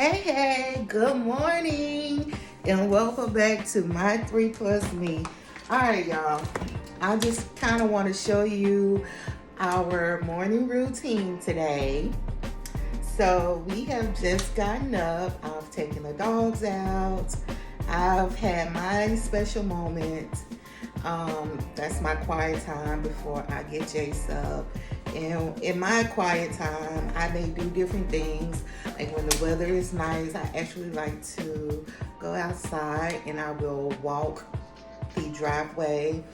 Hey, good morning, and welcome back to My 3 Plus Me. All right, y'all. I just kind of want to show you our morning routine today. So, we have just gotten up. I've taken the dogs out. I've had my special moment. That's my quiet time before I get Jace up. And in my quiet time, I may do different things. Like when the weather is nice, I actually like to go outside and I will walk the driveway.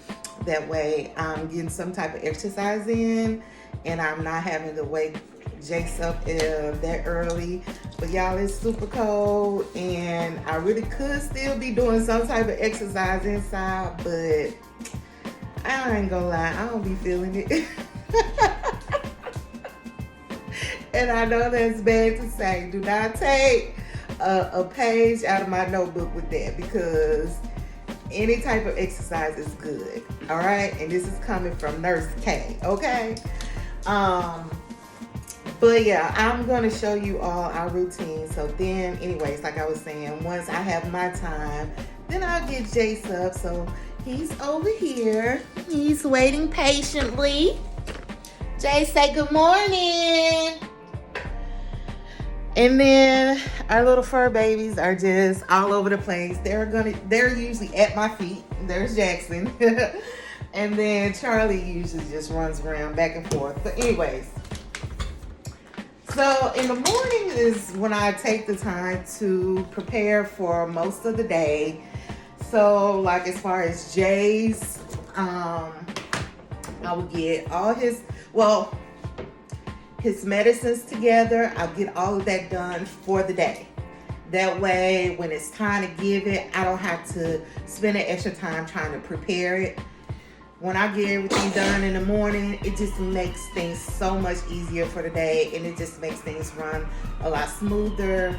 That way, I'm getting some type of exercise in and I'm not having to wake Jace up that early. But y'all, it's super cold and I really could still be doing some type of exercise inside, but I ain't gonna lie, I don't be feeling it. And I know that's bad to say. Do not take a page out of my notebook with that, because any type of exercise is good. All right, and this is coming from Nurse K. Okay. But yeah, I'm gonna show you all our routine. So then, anyways, like I was saying, once I have my time, then I'll get Jace up. So he's over here. He's waiting patiently. Jace, say good morning. And then our little fur babies are just all over the place. They're usually at my feet. There's Jackson. And then Charlie usually just runs around back and forth. But anyways, so in the morning is when I take the time to prepare for most of the day. So like as far as Jay's, I will get all his medicines together. I'll get all of that done for the day. That way, when it's time to give it, I don't have to spend an extra time trying to prepare it. When I get everything done in the morning, it just makes things so much easier for the day, and it just makes things run a lot smoother.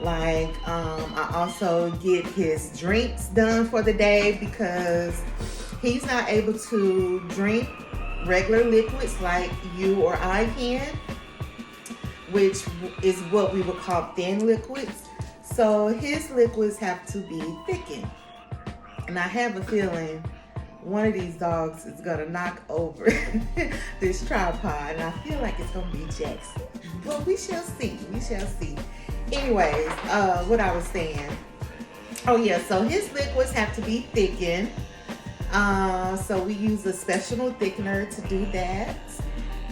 Like, I also get his drinks done for the day because he's not able to drink regular liquids like you or I can, which is what we would call thin liquids. So his liquids have to be thickened. And I have a feeling one of these dogs is gonna knock over this tripod, and I feel like it's gonna be Jackson. But we shall see. Anyways, what I was saying. Oh yeah, so his liquids have to be thickened. So we use a special thickener to do that.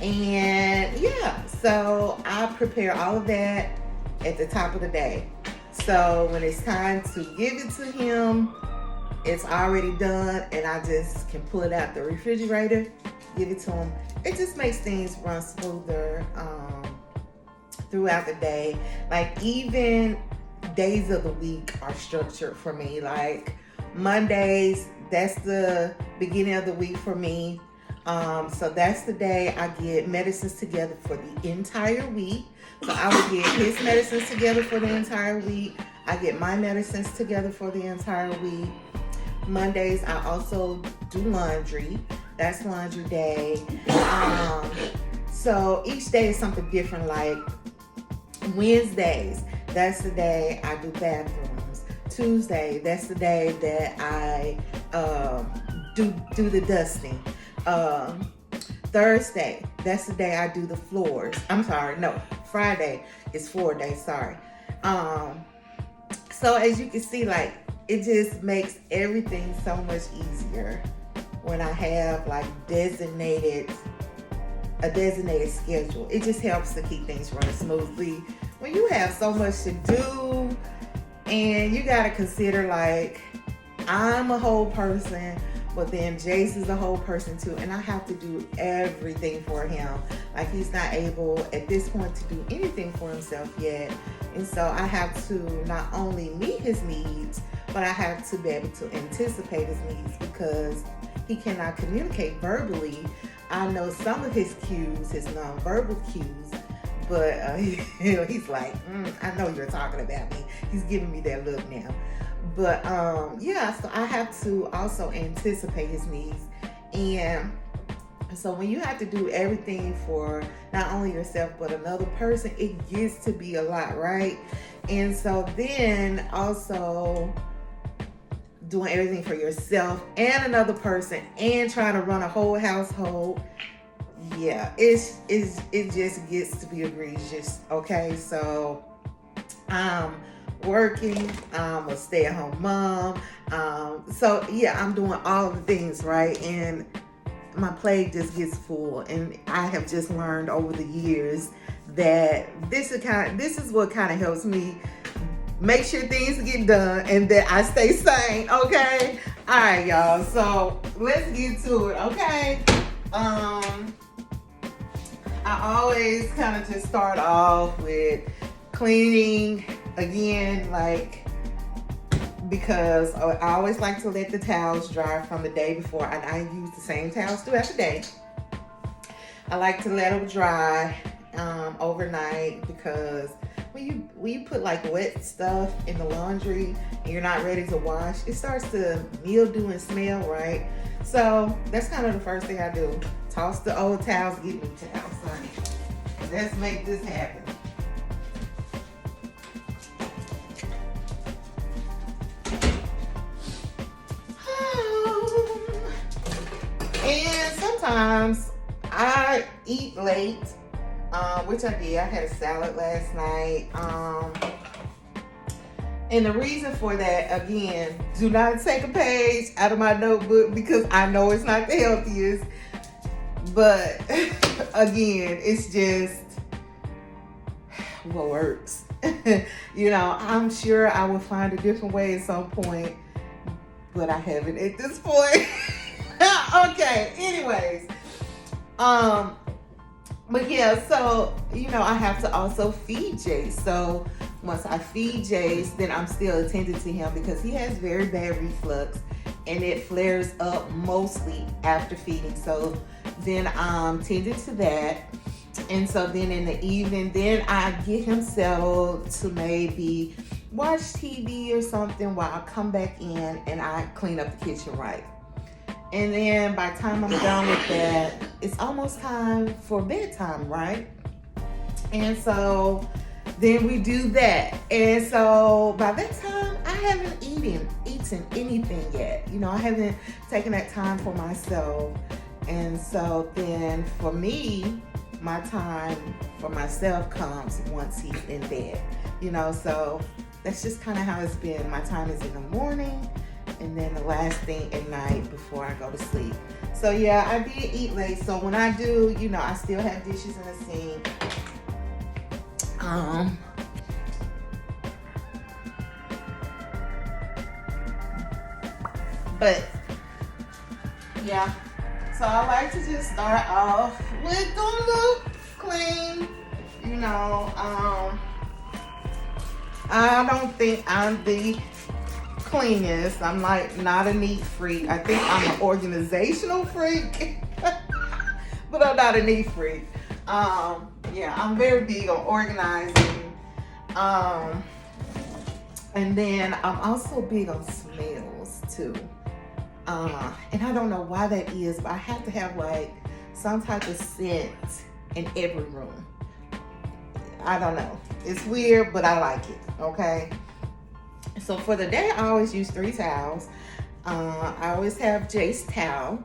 And yeah, so I prepare all of that at the top of the day. So when it's time to give it to him, it's already done and I just can pull it out the refrigerator, give it to him. It just makes things run smoother throughout the day. Like even days of the week are structured for me. Like Mondays, that's the beginning of the week for me. So that's the day I get medicines together for the entire week. So I will get his medicines together for the entire week. I get my medicines together for the entire week. Mondays, I also do laundry. That's laundry day. So each day is something different. Like Wednesdays, that's the day I do bathrooms. Tuesday, that's the day that I do the dusting. Thursday, that's the day I do the floors. I'm sorry, no, Friday is floor day, sorry. So as you can see, like, it just makes everything so much easier when I have like a designated schedule. It just helps to keep things running smoothly. When you have so much to do, and you gotta consider, like, I'm a whole person, but then Jace is a whole person too, and I have to do everything for him. Like, he's not able at this point to do anything for himself yet. And so I have to not only meet his needs, but I have to be able to anticipate his needs because he cannot communicate verbally. I know some of his cues, his nonverbal cues, but he's like, I know you're talking about me. He's giving me that look now. But yeah, so I have to also anticipate his needs. And so when you have to do everything for not only yourself but another person, it gets to be a lot, right? And so then also doing everything for yourself and another person and trying to run a whole household. Yeah, it just gets to be egregious. Okay, so I'm working, I'm a stay-at-home mom. So yeah, I'm doing all the things, right? And my plate just gets full. And I have just learned over the years that this is what kind of helps me make sure things get done and that I stay sane. Okay, all right, y'all, so let's get to it. Okay, I always kind of just start off with cleaning again, like, because I always like to let the towels dry from the day before. I use the same towels throughout the day. I like to let them dry overnight, because when you put like wet stuff in the laundry and you're not ready to wash, it starts to mildew and smell, right? So that's kind of the first thing I do. Toss the old towels, get new towels, honey. Let's make this happen. And sometimes I eat late, which I did. I had a salad last night. And the reason for that, again, do not take a page out of my notebook, because I know it's not the healthiest. But again, it's just what works. You know, I'm sure I will find a different way at some point, but I haven't at this point. Okay, anyways. But yeah, so, you know, I have to also feed Jace. So once I feed Jace, then I'm still attending to him, because he has very bad reflux and it flares up mostly after feeding. So then I'm tending to that. And so then in the evening, then I get him settled to maybe watch TV or something while I come back in and I clean up the kitchen, right? And then by the time I'm done with that, it's almost time for bedtime, right? And so then we do that. And so by that time, I haven't eaten anything yet. You know, I haven't taken that time for myself. And so then for me, my time for myself comes once he's in bed. You know, so that's just kind of how it's been. My time is in the morning, and then the last thing at night before I go to sleep. So yeah, I did eat late. So when I do, you know, I still have dishes in the sink. But yeah, so I like to just start off with the look clean. You know, I don't think I'm the cleanest. I'm like not a neat freak. I think I'm an organizational freak, but I'm not a neat freak. Yeah, I'm very big on organizing. And then I'm also big on smells too. And I don't know why that is, but I have to have like some type of scent in every room. I don't know. It's weird, but I like it. Okay. So for the day, I always use 3 towels. I always have Jace towel.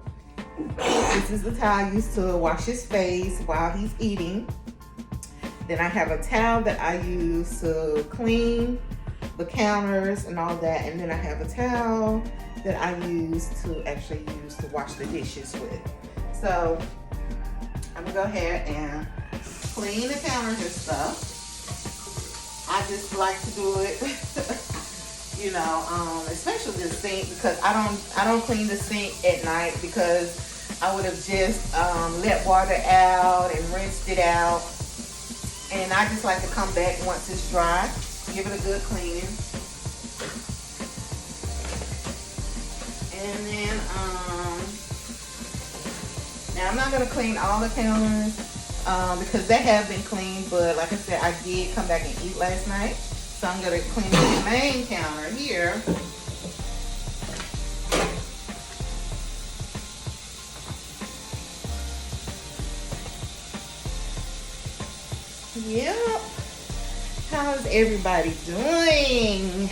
This is the towel I use to wash his face while he's eating. Then I have a towel that I use to clean the counters and all that. And then I have a towel that I use to wash the dishes with. So I'm gonna go ahead and clean the counters and stuff. I just like to do it, you know, especially the sink, because I don't clean the sink at night, because I would have just let water out and rinsed it out. And I just like to come back once it's dry, give it a good cleaning. And then, now I'm not gonna clean all the counters because they have been cleaned, but like I said, I did come back and eat last night. So I'm gonna clean the main counter here. Yep. how's everybody doing?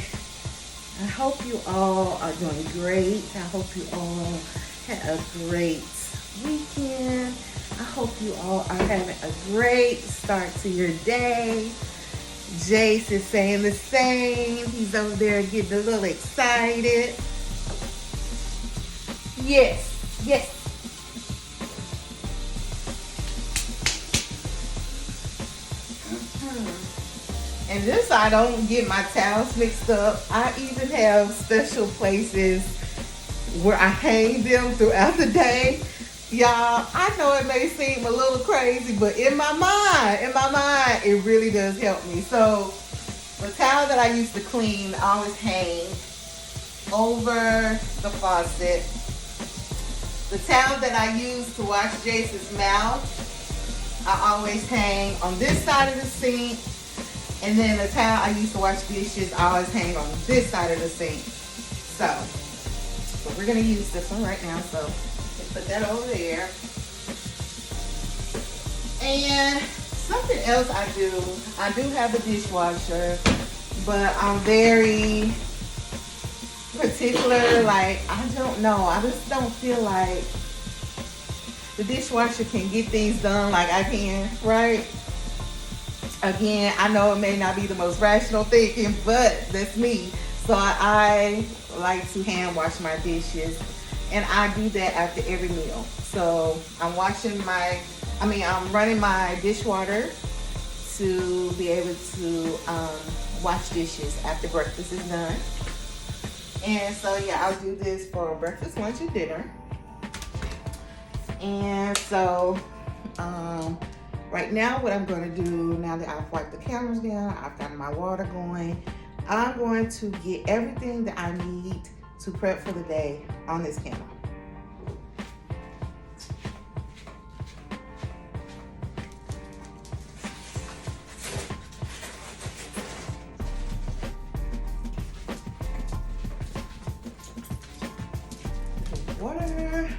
I hope you all are doing great. I hope you all had a great weekend. I hope you all are having a great start to your day. Jace is saying the same. He's over there getting a little excited. Yes, yes. And just so I don't get my towels mixed up, I even have special places where I hang them throughout the day. Y'all, I know it may seem a little crazy, but in my mind, it really does help me. So the towel that I used to clean, I always hang over the faucet. The towel that I use to wash Jace's mouth, I always hang on this side of the sink. And then the towel I used to wash dishes, I always hang on this side of the sink. So we're gonna use this one right now. So put that over there. And something else I do have a dishwasher, but I'm very particular. Like, I don't know, I just don't feel like the dishwasher can get things done like I can, right? Again, I know it may not be the most rational thinking, but that's me. So I like to hand wash my dishes, and I do that after every meal. So I'm running my dishwater to be able to wash dishes after breakfast is done. And so yeah, I'll do this for breakfast, lunch, and dinner. And so right now, what I'm going to do, now that I've wiped the counters down, I've got my water going, I'm going to get everything that I need to prep for the day on this counter. Water.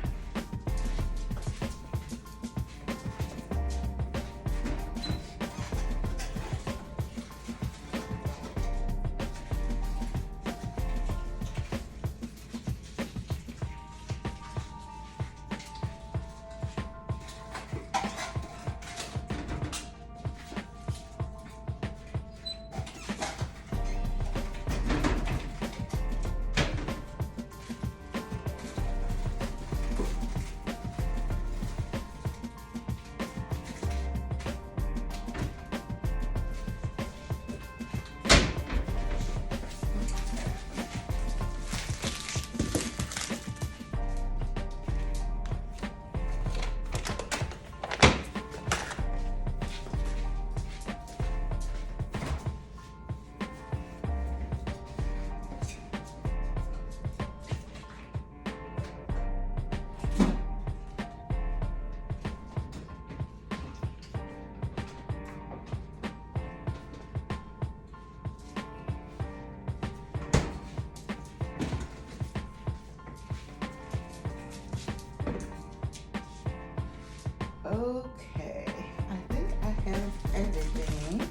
Okay, I think I have everything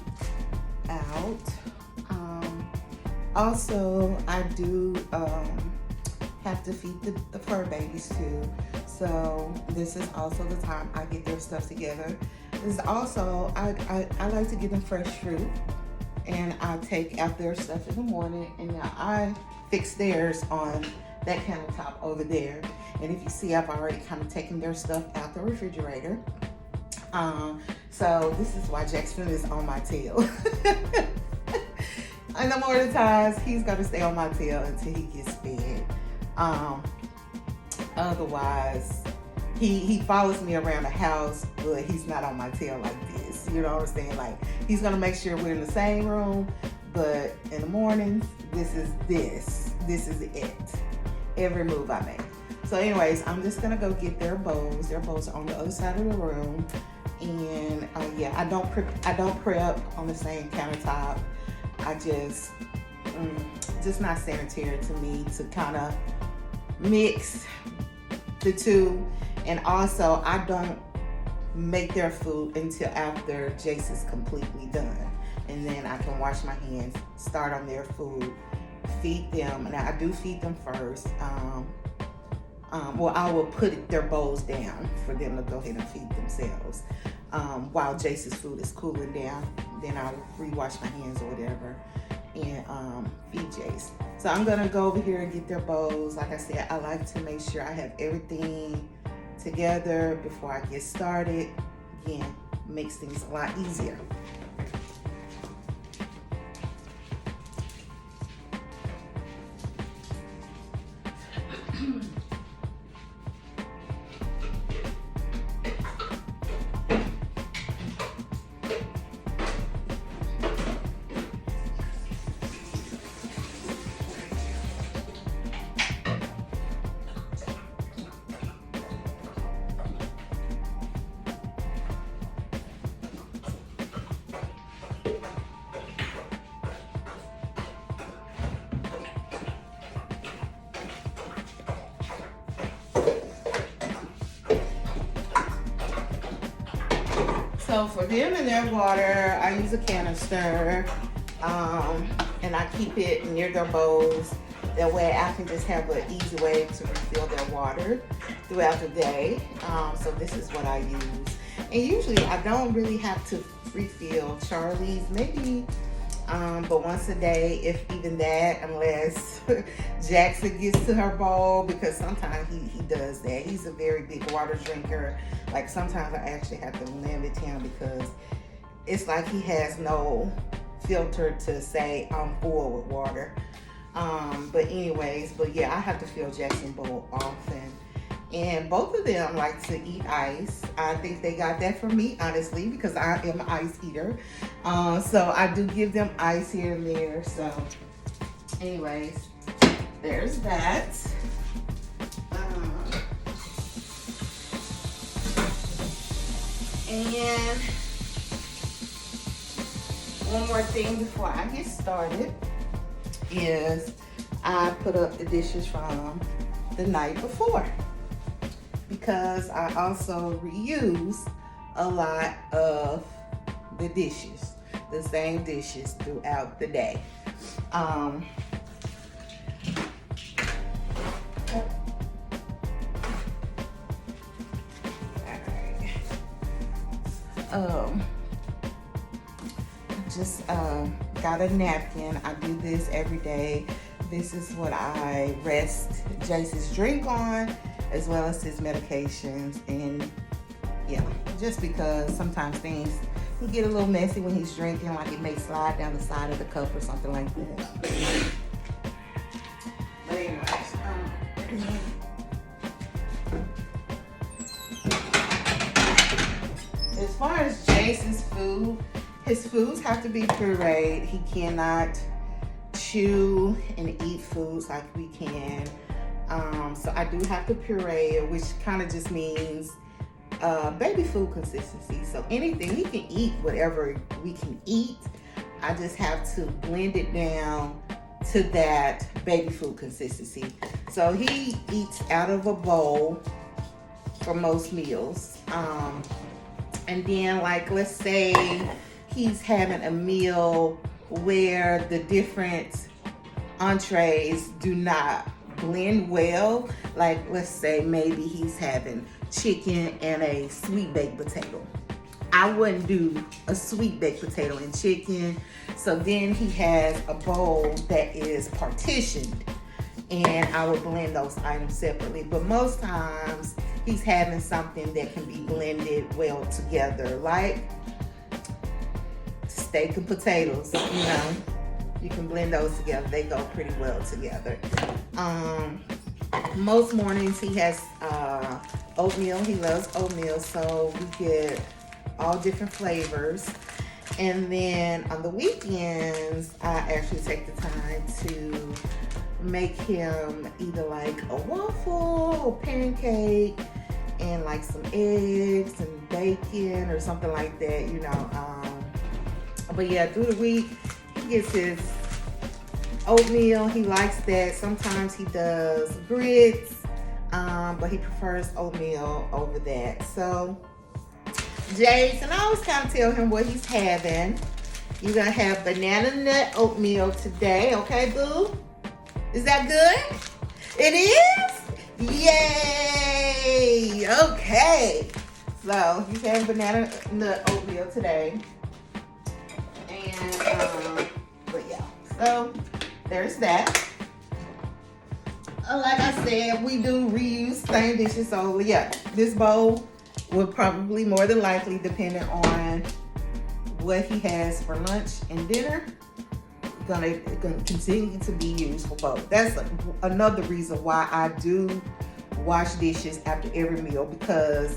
out. Also, I do have to feed the fur babies too. So this is also the time I get their stuff together. This is also, I like to give them fresh fruit, and I take out their stuff in the morning, and now I fix theirs on that countertop over there. And if you see, I've already kind of taken their stuff out the refrigerator. So this is why Jackson is on my tail. And the more the times, he's gonna stay on my tail until he gets fed. Otherwise, he follows me around the house, but he's not on my tail like this. You know what I'm saying? Like, he's gonna make sure we're in the same room, but in the mornings, this is it. Every move I make. So anyways, I'm just gonna go get their bowls. Their bowls are on the other side of the room. And yeah, I don't prep on the same countertop. I just not sanitary to me to kind of mix the two. And also, I don't make their food until after Jace is completely done. and then I can wash my hands, start on their food, feed them. And I do feed them first. Well, I will put their bowls down for them to go ahead and feed themselves. While Jace's food is cooling down, then I'll re-wash my hands or whatever and feed Jace. So I'm gonna go over here and get their bowls. Like I said, I like to make sure I have everything together before I get started. Again, makes things a lot easier. So for them and their water, I use a canister, and I keep it near their bowls. That way I can just have an easy way to refill their water throughout the day. So this is what I use. And usually I don't really have to refill Charlie's, maybe but once a day, if even that, unless Jackson gets to her bowl, because sometimes he does that. He's a very big water drinker. Like sometimes I actually have to limit him because it's like he has no filter to say I'm full with water. But yeah, I have to fill Jackson's bowl often. And both of them like to eat ice. I think they got that from me, honestly, because I am an ice eater. So I do give them ice here and there. So anyways, there's that. And one more thing before I get started is I put up the dishes from the night before, because I also reuse a lot of the dishes, the same dishes throughout the day. Just got a napkin. I do this every day. This is what I rest Jace's drink on, as well as his medications. And yeah, just because sometimes things can get a little messy when he's drinking, like it may slide down the side of the cup or something like that. But anyways, as far as Jace's food, his foods have to be pureed. He cannot chew and eat foods like we can. So I do have to puree it, which kind of just means baby food consistency. So anything, he can eat whatever we can eat. I just have to blend it down to that baby food consistency. So he eats out of a bowl for most meals. And then, like, let's say he's having a meal where the different entrees do not blend well. Like, let's say maybe he's having chicken and a sweet baked potato. I wouldn't do a sweet baked potato and chicken. So then he has a bowl that is partitioned, and I would blend those items separately. But most times he's having something that can be blended well together, like steak and potatoes. You know, you can blend those together. They go pretty well together. Most mornings he has oatmeal. He loves oatmeal, so we get all different flavors. And then on the weekends, I actually take the time to make him either like a waffle or pancake and like some eggs and bacon or something like that, you know. But yeah, through the week, he gets his oatmeal. He likes that. Sometimes he does grits, but he prefers oatmeal over that. So Jace, and I always kind of tell him what he's having. You're gonna have banana nut oatmeal today, okay, boo? Is that good? It is? Yay! Okay. So you have banana nut oatmeal today. And but yeah. So there's that. Like I said, we do reuse same dishes. So yeah, this bowl will probably more than likely, depending on what he has for lunch and dinner, gonna continue to be used for both. That's another reason why I do wash dishes after every meal, because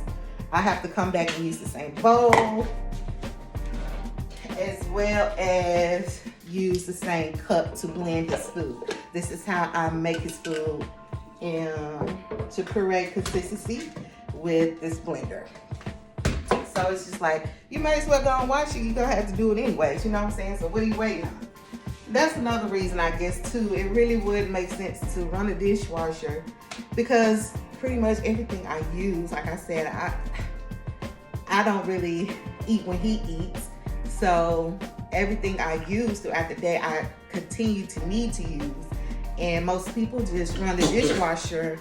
I have to come back and use the same bowl, as well as use the same cup to blend his food. This is how I make his food to create consistency with this blender. So it's just like, you might as well go and wash it. You're gonna have to do it anyways, you know what I'm saying? So what are you waiting on? That's another reason, I guess, too. It really would make sense to run a dishwasher, because pretty much everything I use, like I said, I don't really eat when he eats. So everything I use throughout the day, I continue to need to use. And most people just run the dishwasher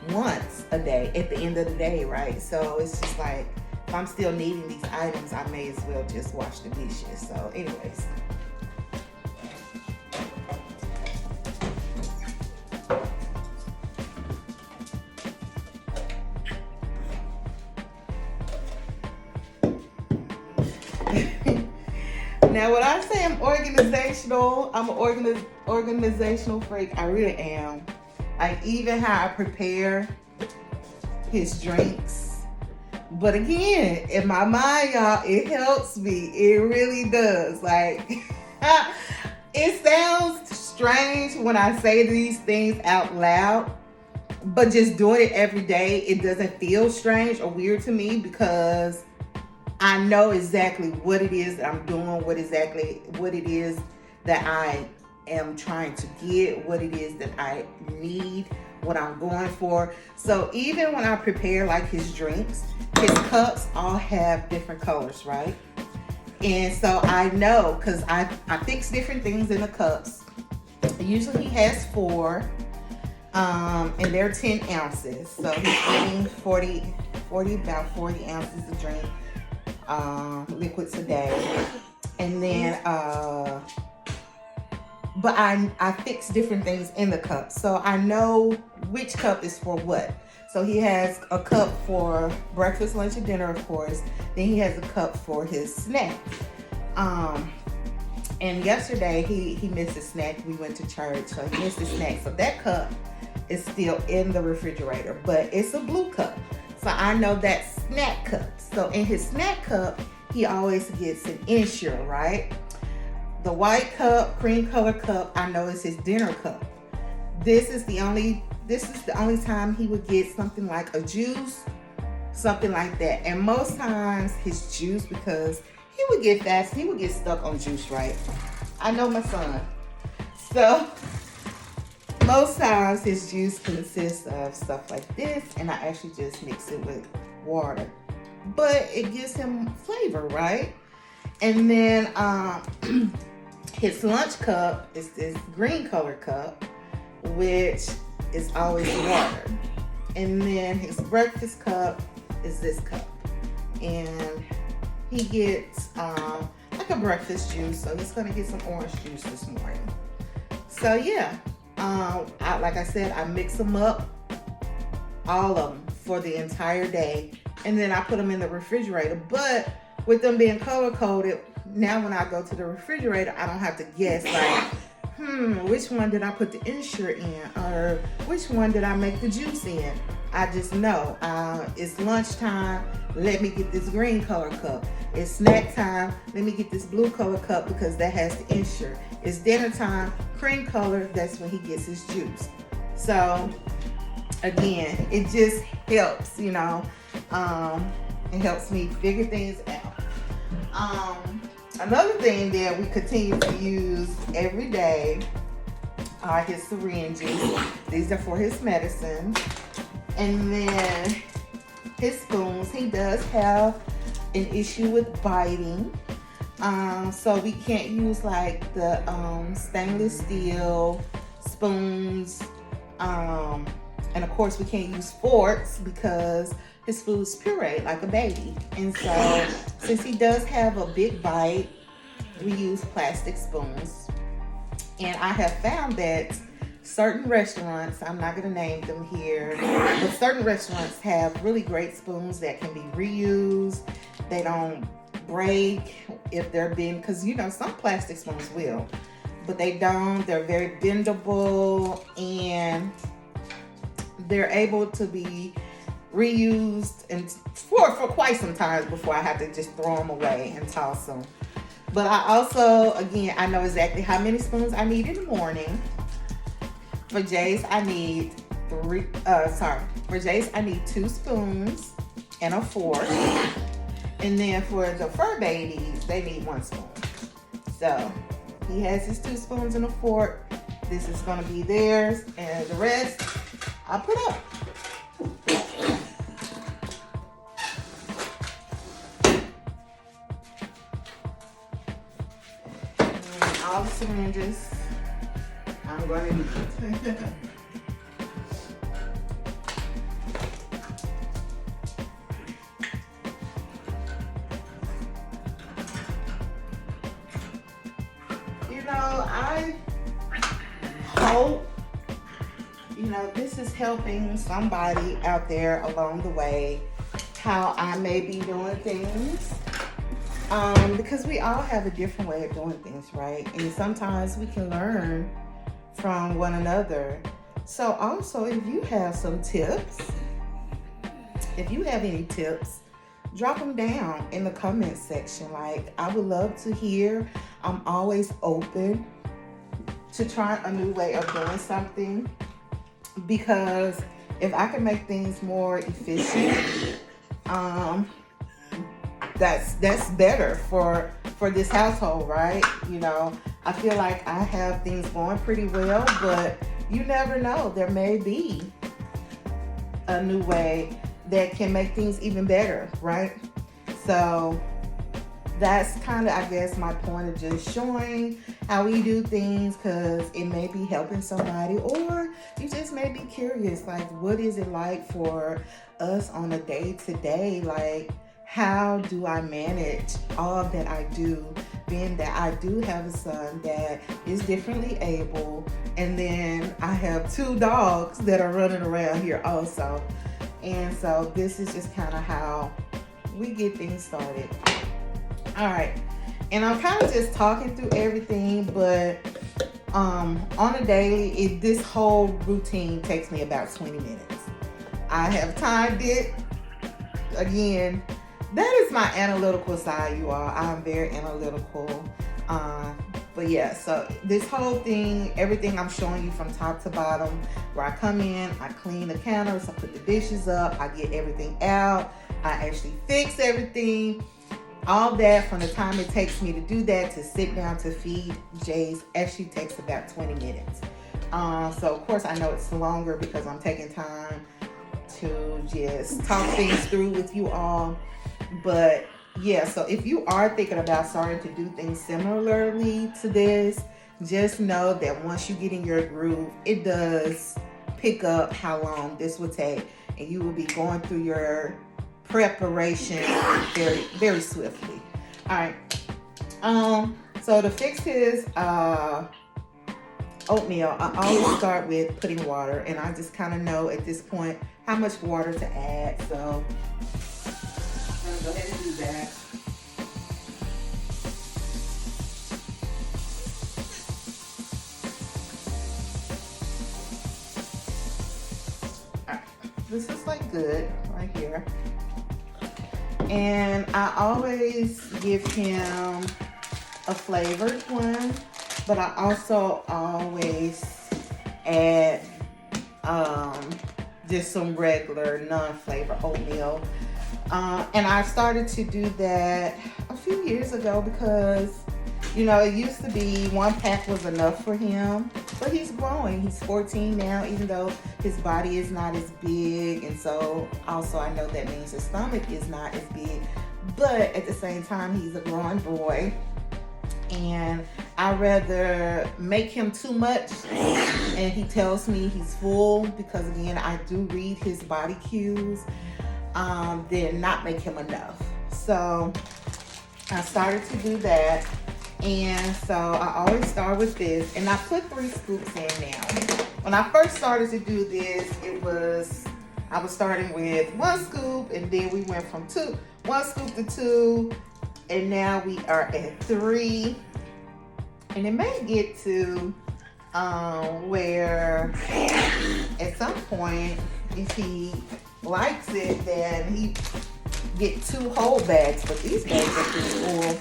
once a day at the end of the day, right? So it's just like, if I'm still needing these items, I may as well just wash the dishes. So anyways. Now, when I say I'm organizational, I'm an organizational freak. I really am. Like, even how I prepare his drinks. But again, in my mind, y'all, it helps me. It really does. Like, it sounds strange when I say these things out loud, but just doing it every day, it doesn't feel strange or weird to me, because I know exactly what it is that I'm doing, what it is that I am trying to get, what it is that I need, what I'm going for. So even when I prepare like his drinks, his cups all have different colors, right? And so I know, because I fix different things in the cups. Usually he has 4, and they're 10 ounces. So he's getting about 40 ounces of drink. Liquids a day. And then but I fix different things in the cup, so I know which cup is for what. So he has a cup for breakfast, lunch, and dinner, of course. Then he has a cup for his snack. And yesterday he missed a snack. We went to church, so he missed a snack. So that cup is still in the refrigerator, but it's a blue cup. So I know that's snack cup. So in his snack cup, he always gets an Ensure, right? The white cup, cream color cup, I know is his dinner cup. This is the only time he would get something like a juice, something like that. And most times his juice, because he would get fast, he would get stuck on juice, right? I know my son. So most times his juice consists of stuff like this, and I actually just mix it with water. But it gives him flavor, right? And then his lunch cup is this green color cup, which is always water. And then his breakfast cup is this cup. And he gets like a breakfast juice, so he's gonna get some orange juice this morning. So yeah, like I said, I mix them up, all of them, for the entire day, and then I put them in the refrigerator. But with them being color coded, now when I go to the refrigerator, I don't have to guess like, which one did I put the Ensure in, or which one did I make the juice in? I just know it's lunchtime, let me get this green color cup. It's snack time, let me get this blue color cup because that has the Ensure. It's dinner time, cream color, that's when he gets his juice. So again, it just helps, you know. It helps me figure things out. Another thing that we continue to use every day are his syringes. These are for his medicine. And then his spoons. He does have an issue with biting. So we can't use like the stainless steel spoons. And of course we can't use forks because his food's pureed like a baby. And so since he does have a big bite, we use plastic spoons. And I have found that certain restaurants, I'm not going to name them here, but certain restaurants have really great spoons that can be reused. They don't break if they're bent, because you know some plastic spoons will, but they don't. They're very bendable and they're able to be reused and for quite some time before I have to just throw them away and toss them. But I also, again, I know exactly how many spoons I need in the morning. For Jace, I need for Jace, I need 2 spoons and a fork. And then for the fur babies, they need 1 spoon. So he has his 2 spoons and a fork. This is gonna be theirs, and the rest I'll put up. And all the syringes I'm gonna need. I hope, this is helping somebody out there along the way, how I may be doing things. Because we all have a different way of doing things, right? And sometimes we can learn from one another. So also, if you have some tips, if you have any tips, drop them down in the comment section. Like, I would love to hear. I'm always open to try a new way of doing something, because if I can make things more efficient, that's better for this household, right? I feel like I have things going pretty well, but you never know. There may be a new way that can make things even better, right? So that's kind of, I guess, my point of just showing how we do things, because it may be helping somebody, or you just may be curious, like, what is it like for us on a day-to-day? Like, how do I manage all that I do, being that I do have a son that is differently able, and then I have 2 dogs that are running around here also. And so this is just kind of how we get things started. All right, and I'm kind of just talking through everything, but on a daily, this whole routine takes me about 20 minutes. I have timed it. Again, that is my analytical side, you all. I'm very analytical. But yeah, so this whole thing, everything I'm showing you from top to bottom, where I come in, I clean the counters, I put the dishes up, I get everything out, I actually fix everything. All that, from the time it takes me to do that to sit down to feed Jace, actually takes about 20 minutes. So of course I know it's longer because I'm taking time to just talk things through with you all. But yeah, so if you are thinking about starting to do things similarly to this, just know that once you get in your groove, it does pick up how long this will take, and you will be going through your preparation very, very swiftly. All right. So to fix his oatmeal, I always start with putting water, and I just kind of know at this point how much water to add. So I'm gonna go ahead and do that. All right. This is like good right here. And I always give him a flavored one, but I also always add just some regular non-flavored oatmeal. And I started to do that a few years ago because, it used to be 1 pack was enough for him, but he's growing. He's 14 now, even though his body is not as big. And so also I know that means his stomach is not as big, but at the same time, he's a growing boy. and I rather make him too much and he tells me he's full, because again, I do read his body cues, than not make him enough. So I started to do that. And so I always start with this, and I put 3 scoops in now. When I first started to do this, I was starting with 1 scoop, and then we went from 1 scoop to 2, and now we are at 3. And it may get to where at some point, if he likes it, then he get 2 whole bags, but these bags are pretty full.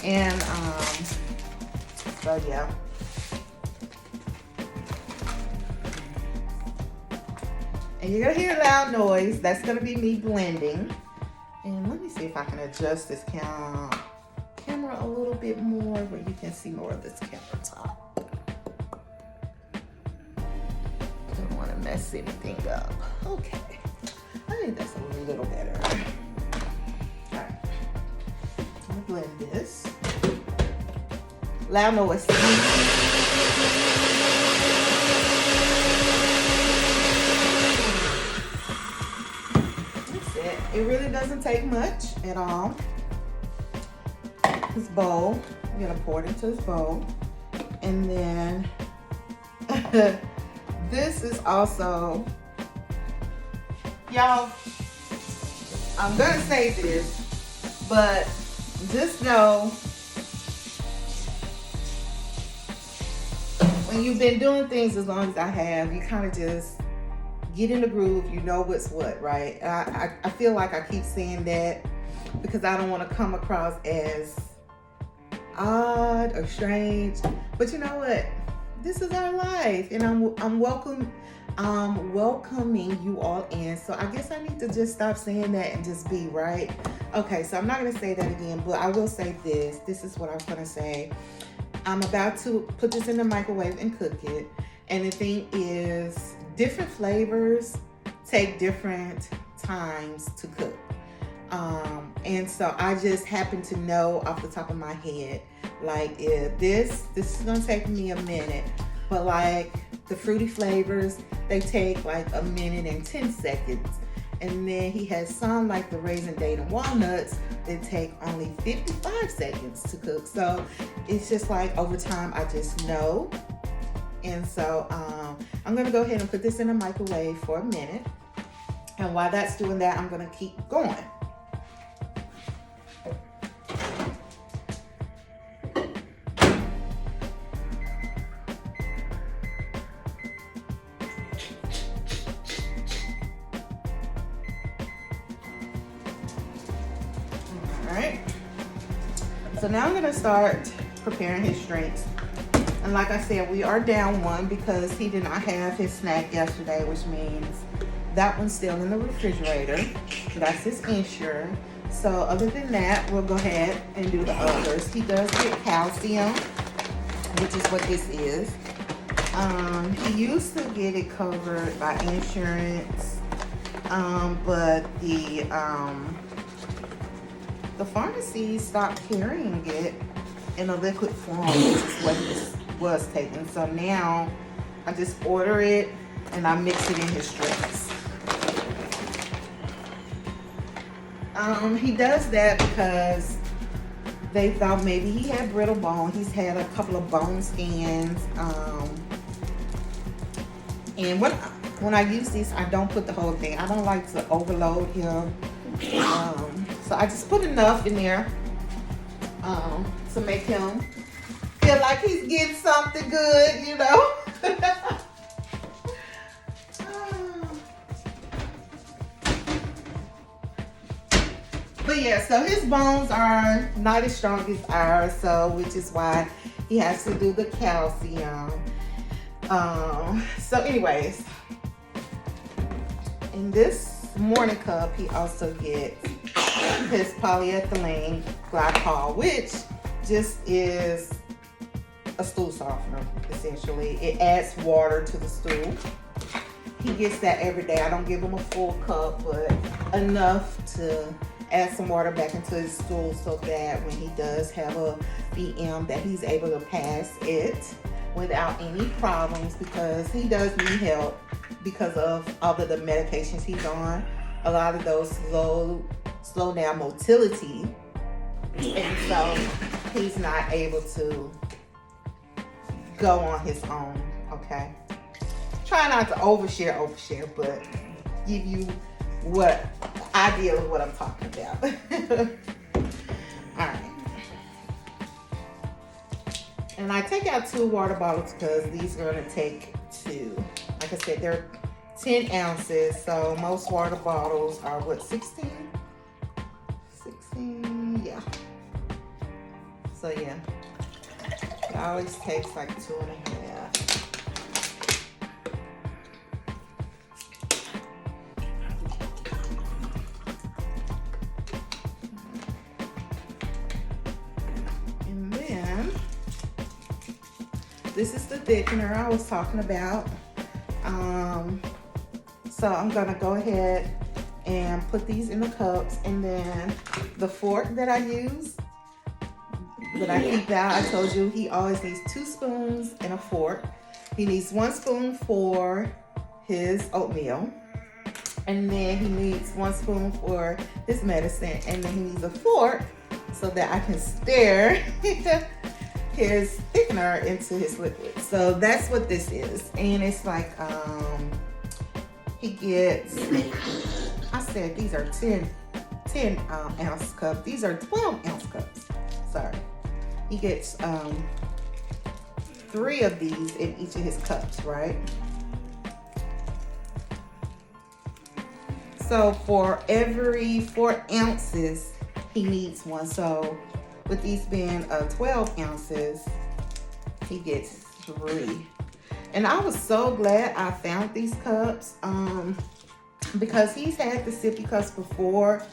And so yeah. And you're gonna hear a loud noise. That's gonna be me blending. And let me see if I can adjust this camera a little bit more where you can see more of this countertop. Don't want to mess anything up. Okay. I think that's a little better. All right. I'm gonna blend this. Loud noise. That's it. It really doesn't take much at all. This bowl, I'm gonna pour it into this bowl. And then this is also, y'all, I'm gonna say this, but just know when you've been doing things as long as I have, you kind of just get in the groove. You know what's what, right? I feel like I keep saying that because I don't want to come across as odd or strange, but you know what? This is our life, and I'm welcoming you all in. So I guess I need to just stop saying that and just be, right? Okay, so I'm not gonna say that again, but I will say this. This is what I'm gonna say. I'm about to put this in the microwave and cook it. And the thing is, different flavors take different times to cook. And so I just happen to know off the top of my head, like if this is gonna take me a minute, but like the fruity flavors, they take like a minute and 10 seconds. And then he has some like the raisin date and walnuts that take only 55 seconds to cook. So it's just like over time, I just know. And so I'm gonna go ahead and put this in the microwave for a minute. And while that's doing that, I'm gonna keep going. So now I'm gonna start preparing his drinks. And like I said, we are down 1 because he did not have his snack yesterday, which means that one's still in the refrigerator. That's his Ensure. So other than that, we'll go ahead and do the others. He does get calcium, which is what this is. He used to get it covered by insurance, but the pharmacy stopped carrying it in a liquid form, which is what he was taking. So now I just order it and I mix it in his drinks. He does that because they thought maybe he had brittle bone. He's had a couple of bone scans. And when I use these, I don't put the whole thing. I don't like to overload him. So I just put enough in there to make him feel like he's getting something good, you know. But yeah, so his bones are not as strong as ours, so which is why he has to do the calcium. So anyways, in this morning cup, he also gets his polyethylene glycol, which just is a stool softener, essentially. It adds water to the stool. He gets that every day. I don't give him a full cup, but enough to add some water back into his stool so that when he does have a BM that he's able to pass it without any problems, because he does need help because of all of the medications he's on. A lot of those slow down motility, and so he's not able to go on his own. Okay, try not to overshare, but give you what idea of what I'm talking about. All right, and I take out 2 water bottles because these are going to take 2. Like I said, they're 10 ounces, so most water bottles are what, 16? 16, yeah. So yeah, it always takes like 2.5. And then this is the thickener I was talking about. So I'm gonna go ahead and put these in the cups, and then the fork that I use, that I keep out, I told you he always needs 2 spoons and a fork. He needs 1 spoon for his oatmeal, and then he needs 1 spoon for his medicine, and then he needs a fork so that I can stir his thickener into his liquid. So that's what this is, and it's like he gets, I said these are 10 ounce cups. These are 12 ounce cups. Sorry. He gets 3 of these in each of his cups, right? So for every 4 ounces, he needs 1. So with these being 12 ounces, he gets 3. And I was so glad I found these cups because he's had the sippy cups before,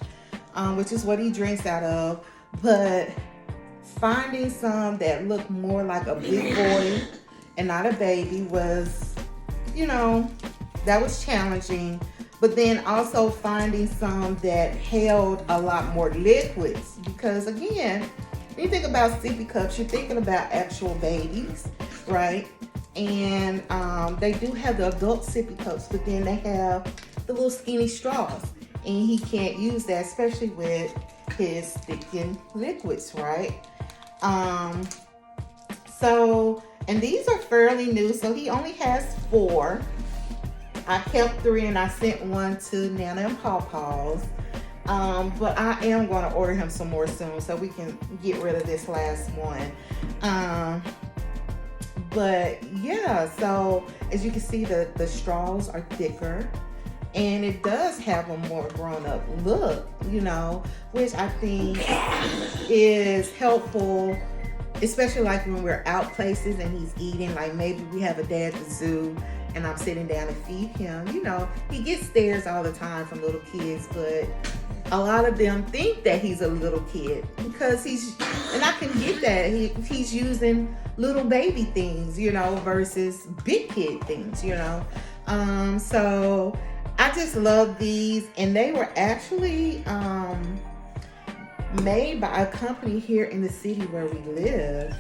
which is what he drinks out of. But finding some that looked more like a big boy and not a baby was, that was challenging. But then also finding some that held a lot more liquids, because again, when you think about sippy cups, you're thinking about actual babies, right? And they do have the adult sippy cups, but then they have the little skinny straws, and he can't use that, especially with his thickened liquids, right? And these are fairly new, so he only has 4. I kept 3 and I sent 1 to Nana and Pawpaw's. But I am going to order him some more soon so we can get rid of this last one. But yeah, so as you can see, the straws are thicker, and it does have a more grown-up look, which I think is helpful, especially like when we're out places and he's eating. Like maybe we have a day at the zoo and I'm sitting down to feed him. He gets stares all the time from little kids, but a lot of them think that he's a little kid because and I can get that, he's using little baby things, versus big kid things, So I just love these, and they were actually made by a company here in the city where we live.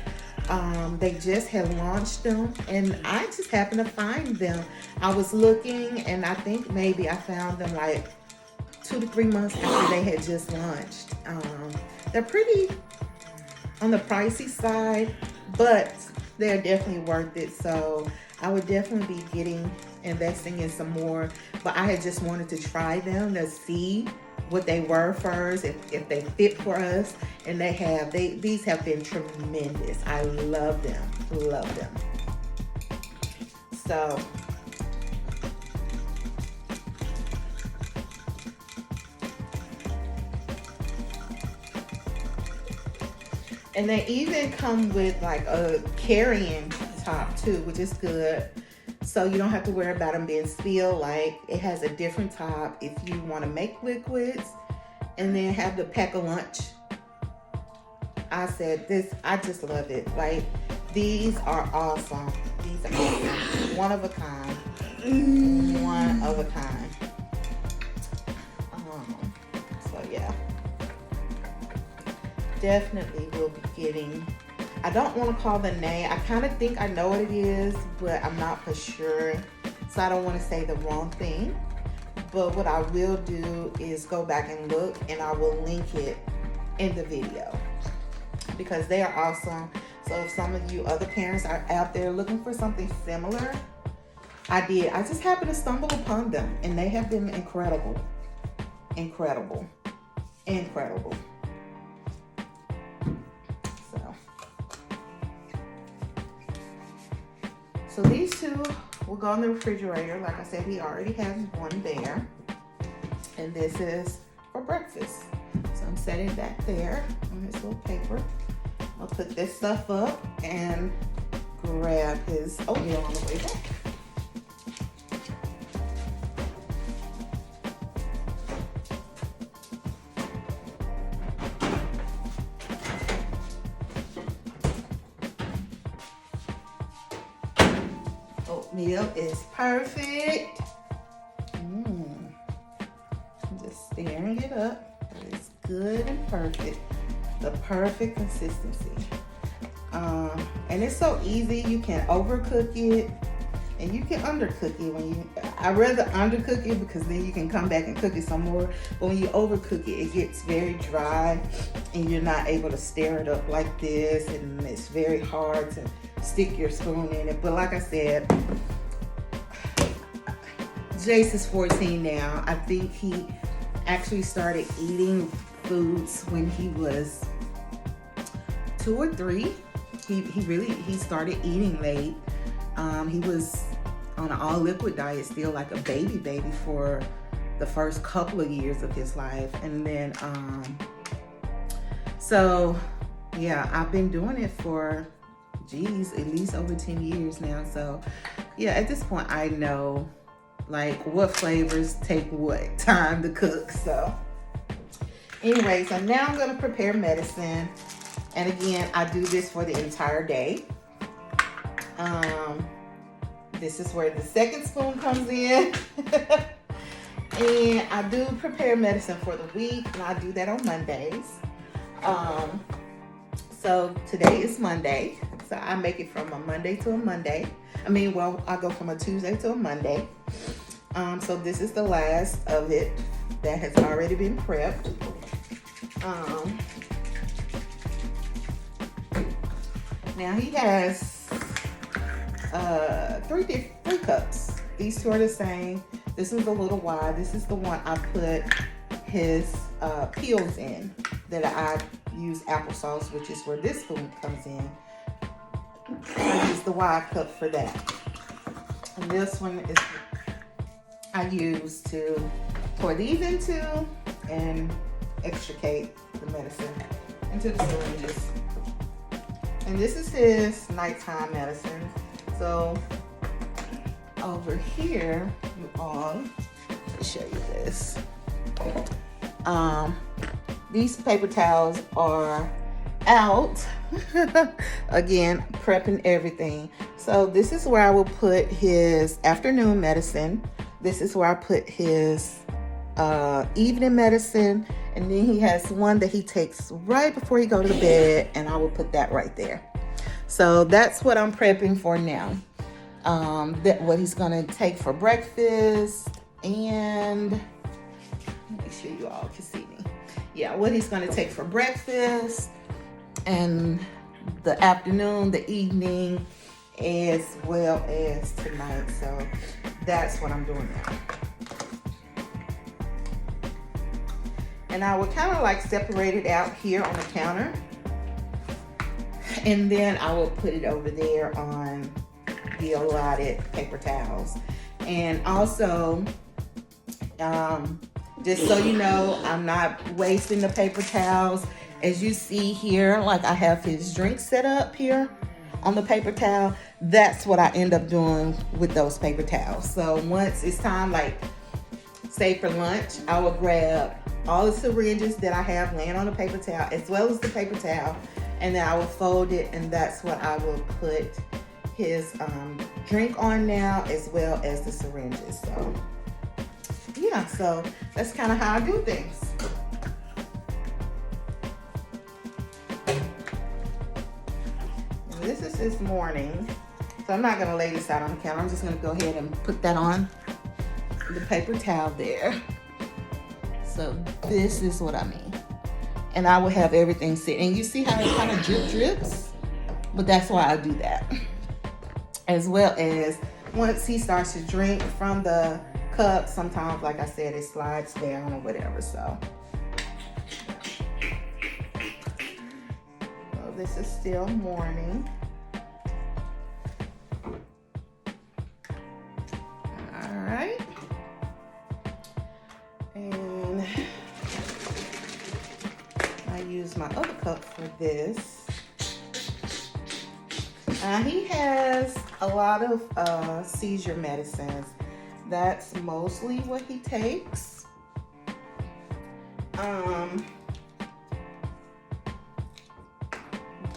They just had launched them, and I just happened to find them. I was looking, and I think maybe I found them like 2 to 3 months after they had just launched. They're pretty on the pricey side, but they're definitely worth it. So I would definitely be investing in some more, but I had just wanted to try them to see what they were first, if they fit for us, and these have been tremendous. I love them. So and they even come with like a carrying top too, which is good. So you don't have to worry about them being spilled. Like it has a different top if you want to make liquids, and then have the pack a lunch. I just love it. Like these are awesome. These are awesome. One of a kind. So yeah. definitely will be getting, I don't want to call the name. I kind of think I know what it is, but I'm not for sure. So I don't want to say the wrong thing. But what I will do is go back and look, and I will link it in the video because they are awesome. So if some of you other parents are out there looking for something similar, I just happened to stumble upon them, and they have been incredible. Incredible. Incredible. So these two will go in the refrigerator. Like I said, he already has one there. And this is for breakfast. So I'm setting that there on his little paper. I'll put this stuff up and grab his oatmeal on the way back. Oatmeal is perfect. Just stirring it up. It's good and perfect. The perfect consistency. And it's so easy. You can overcook it and you can undercook it. I'd rather undercook it because then you can come back and cook it some more. But when you overcook it, it gets very dry and you're not able to stir it up like this, and it's very hard to stick your spoon in it. But like I said, Jace is 14 now. I think he actually started eating foods when he was 2 or 3. He started eating late. He was on an all liquid diet still, like a baby for the first couple of years of his life. And then so yeah, I've been doing it for at least over 10 years now. So yeah, at this point I know like what flavors take what time to cook. So anyway, so now I'm gonna prepare medicine. And again, I do this for the entire day. This is where the second spoon comes in. And I do prepare medicine for the week, and I do that on Mondays. So today is Monday. So I make it from a Monday to a Monday. I go from a Tuesday to a Monday. So this is the last of it that has already been prepped. Now he has 3 cups. These two are the same. This is a little wide. This is the one I put his peels in that I use applesauce, which is where this spoon comes in. I use the wide cup for that. And this one is I use to pour these into and extricate the medicine into the syringes. And this is his nighttime medicine. So over here, let me show you this. These paper towels are out. Again, prepping everything. So this is where I will put his afternoon medicine. This is where I put his evening medicine. And then he has one that he takes right before he goes to bed, and I will put that right there. So that's what I'm prepping for now. What he's gonna take for breakfast, and make sure you all can see me. Yeah, what he's gonna take for breakfast, and the afternoon, the evening, as well as tonight. So that's what I'm doing now. And I would kind of like separate it out here on the counter. And then I will put it over there on the allotted paper towels. And also, just so you know, I'm not wasting the paper towels. As you see here, like I have his drink set up here on the paper towel. That's what I end up doing with those paper towels. So once it's time, like say for lunch, I will grab all the syringes that I have laying on the paper towel, as well as the paper towel, and then I will fold it, and that's what I will put his drink on now, as well as the syringes. So yeah, so that's kind of how I do things. this is his morning. So I'm not gonna lay this out on the counter. I'm just gonna go ahead and put that on the paper towel there. So this is what I mean. And I will have everything sit. And you see how it kind of drips? But that's why I do that. As well as once he starts to drink from the cup, sometimes, like I said, it slides down or whatever. So this is still morning. All right. And I use my other cup for this. He has a lot of seizure medicines. That's mostly what he takes.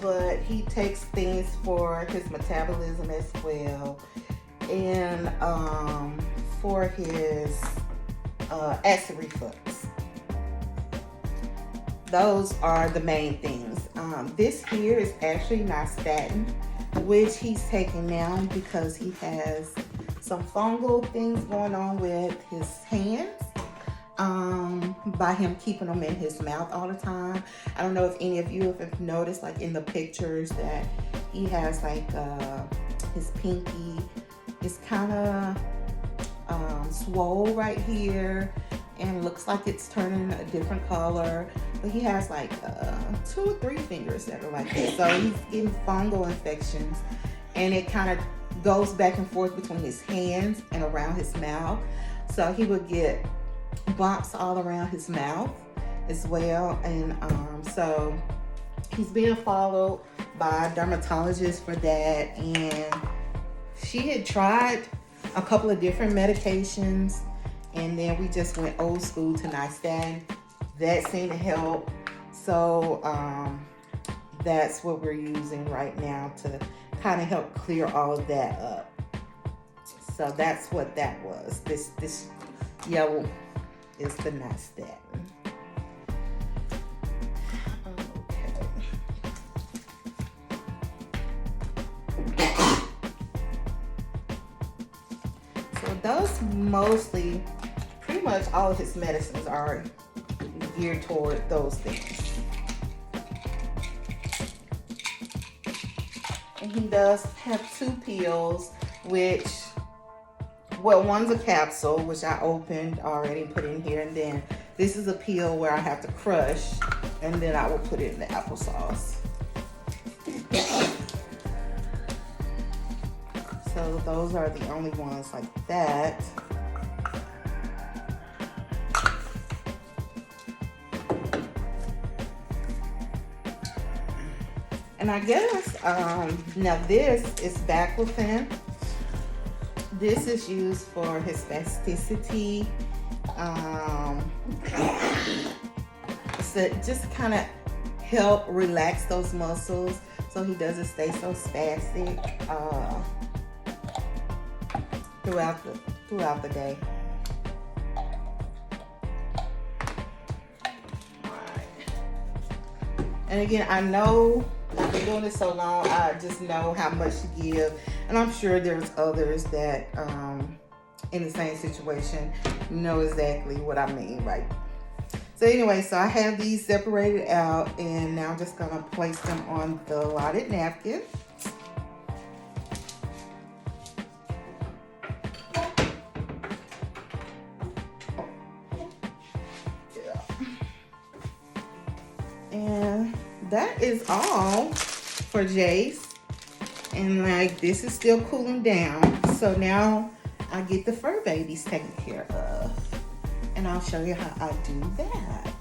But he takes things for his metabolism as well, and for his acid reflux. Those are the main things. This here is actually nystatin, which he's taking now because he has some fungal things going on with his hands. By him keeping them in his mouth all the time. I don't know if any of you have noticed, like in the pictures, that he has like his pinky is kind of swole right here and looks like it's turning a different color. But he has like 2 or 3 fingers that are like this. So he's getting fungal infections, and it kind of goes back and forth between his hands and around his mouth. So he would get bumps all around his mouth as well. And so he's being followed by a dermatologist for that. And she had tried a couple of different medications, and then we just went old school to nystatin. That seemed to help. So that's what we're using right now to kind of help clear all of that up. So that's what that was. This yellow is the nystatin. Okay. So those mostly, pretty much all of his medicines are geared toward those things. And he does have 2 pills, which, well, one's a capsule, which I opened already and put in here. And then this is a pill where I have to crush, and then I will put it in the applesauce. So those are the only ones like that. And I guess, now this is baclofen. This is used for his spasticity. So just kind of help relax those muscles so he doesn't stay so spastic throughout the day. All right. And again, I know I've been doing this so long, I just know how much to give. And I'm sure there's others that in the same situation know exactly what I mean, right? So anyway, so I have these separated out, and now I'm just gonna place them on the allotted napkin. And that is all for Jace. And like, this is still cooling down. So now I get the fur babies taken care of. And I'll show you how I do that.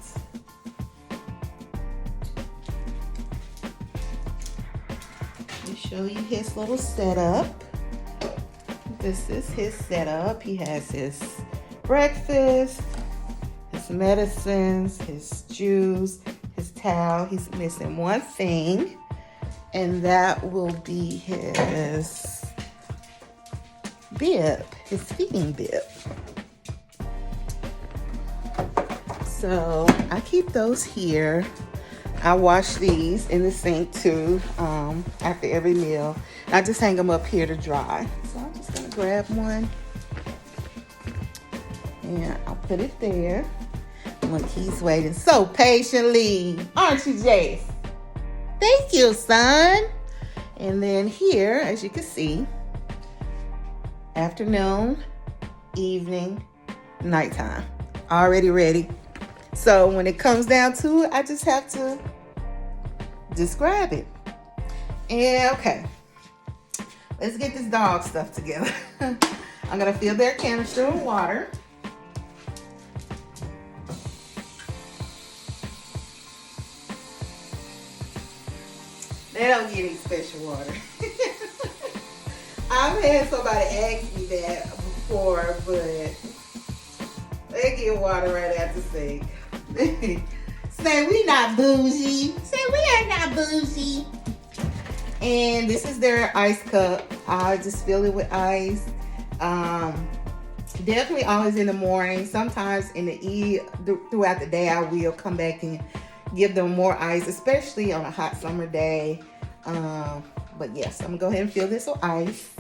Let me show you his little setup. This is his setup. He has his breakfast, his medicines, his juice, his towel. He's missing one thing, and that will be his bib, his feeding bib. So I keep those here. I wash these in the sink too after every meal. I just hang them up here to dry. So I'm just gonna grab one and I'll put it there. Look, he's waiting so patiently, aren't you, Jace? Thank you, son. And then here, as you can see, afternoon, evening, nighttime, already ready. So when it comes down to it, I just have to just grab it. And okay, let's get this dog stuff together. I'm gonna fill their canister with water. They don't get any special water. I've had somebody ask me that before, but they get water right out the sink. Say we not bougie. Say we are not bougie. And this is their ice cup. I just fill it with ice. Definitely always in the morning. Sometimes in the throughout the day, I will come back and give them more ice, especially on a hot summer day. But yes, I'm gonna go ahead and fill this with ice.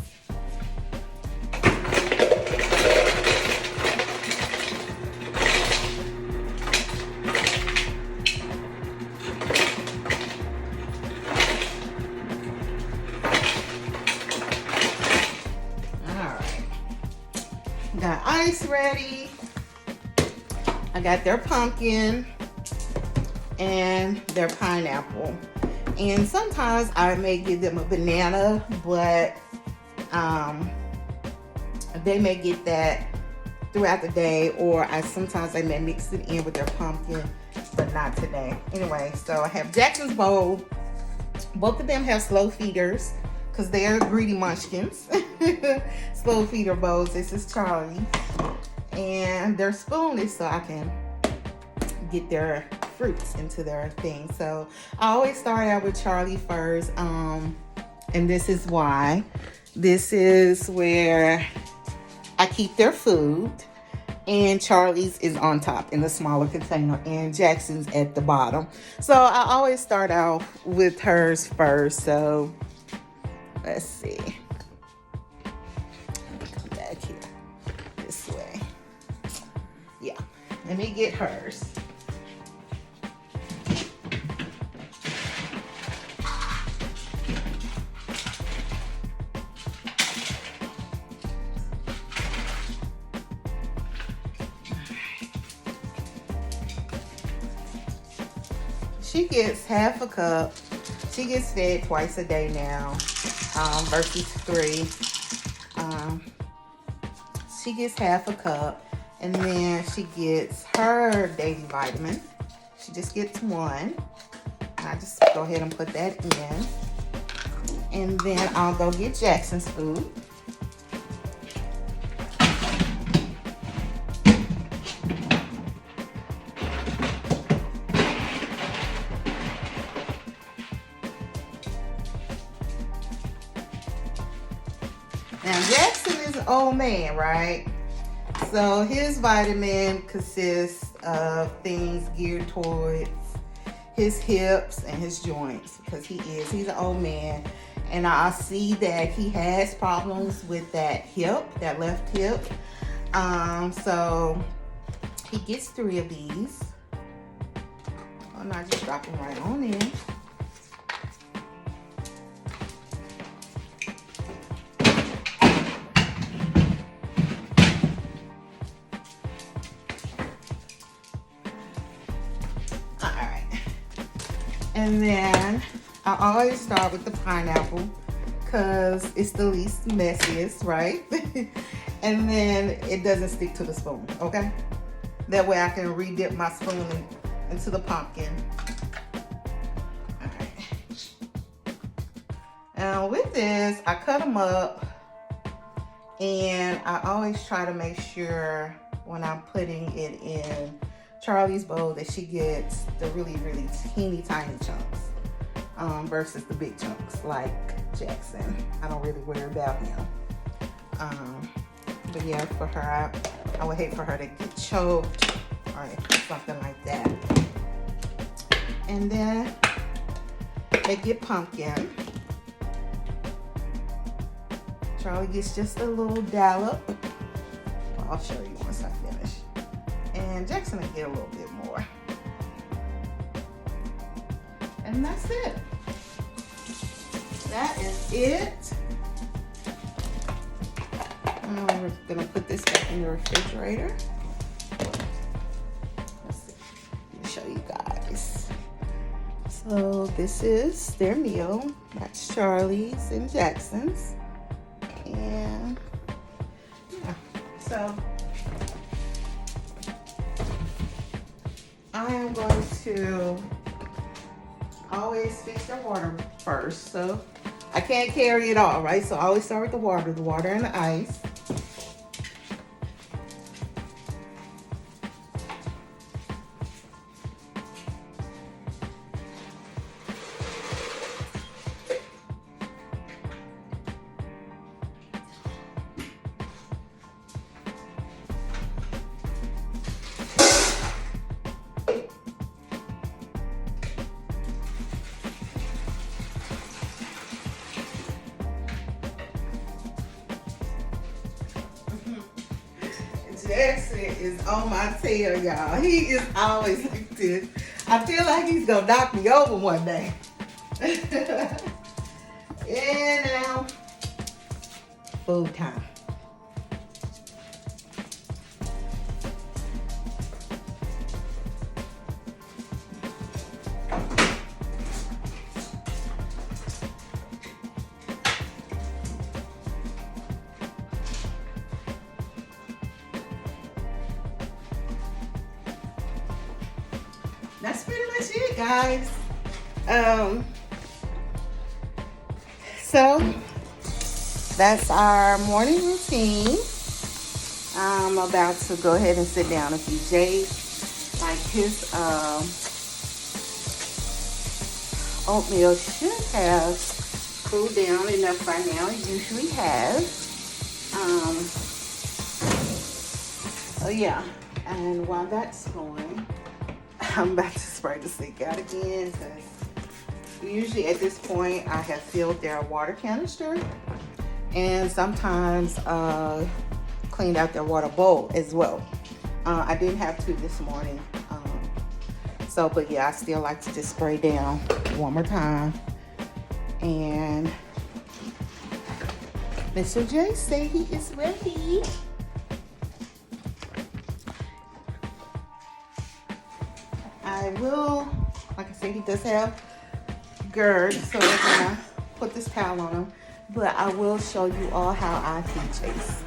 Got ice ready. I got their pumpkin and their pineapple. And sometimes I may give them a banana, but they may get that throughout the day, or sometimes I may mix it in with their pumpkin, but not today. Anyway, so I have Jackson's bowl. Both of them have slow feeders because they're greedy munchkins. Slow feeder bowls. This is Charlie. And their spoon is so I can get their fruits into their thing. So I always start out with Charlie first. And this is why. This is where I keep their food. And Charlie's is on top in the smaller container, and Jackson's at the bottom. So I always start out with hers first. So let's see. Let me come back here this way. Yeah, let me get hers. She gets half a cup. She gets fed twice a day now, versus 3. She gets half a cup, and then she gets her daily vitamin. She just gets 1. I just go ahead and put that in. And then I'll go get Jackson's food. Now, Jackson is an old man, right? So his vitamin consists of things geared towards his hips and his joints, because he's an old man. And I see that he has problems with that hip, that left hip. So he gets 3 of these. Oh no, I just drop them right on in. And then I always start with the pineapple because it's the least messiest, right? And then it doesn't stick to the spoon, okay? That way I can re-dip my spoon into the pumpkin. All right. Now with this, I cut them up, and I always try to make sure when I'm putting it in Charlie's bowl that she gets the really, really teeny tiny chunks versus the big chunks like Jackson. I don't really worry about him. But yeah, for her, I would hate for her to get choked or something like that. And then make your pumpkin. Charlie gets just a little dollop. Well, I'll show you once I finish. And Jackson will get a little bit more. And that's it. That is it. We're gonna put this back in the refrigerator. Let's see. Let me show you guys. So this is their meal. That's Charlie's and Jackson's. And yeah, so I am going to always fix the water first. So I can't carry it all, right? So I always start with the water and the ice. Jackson is on my tail, y'all. He is always like this. I feel like he's gonna knock me over one day. And now, food time. That's pretty much it, guys. So that's our morning routine. I'm about to go ahead and sit down. If you Jay, like his oatmeal should have cooled down enough by now. It usually has. So yeah, and while that's going, I'm about to spray the sink out again because usually at this point I have filled their water canister and sometimes cleaned out their water bowl as well. I didn't have to this morning. But yeah, I still like to just spray down one more time. And Mr. J say he is ready. I will, like I said, he does have GERD, so we're gonna put this towel on him. But I will show you all how I feed Chase.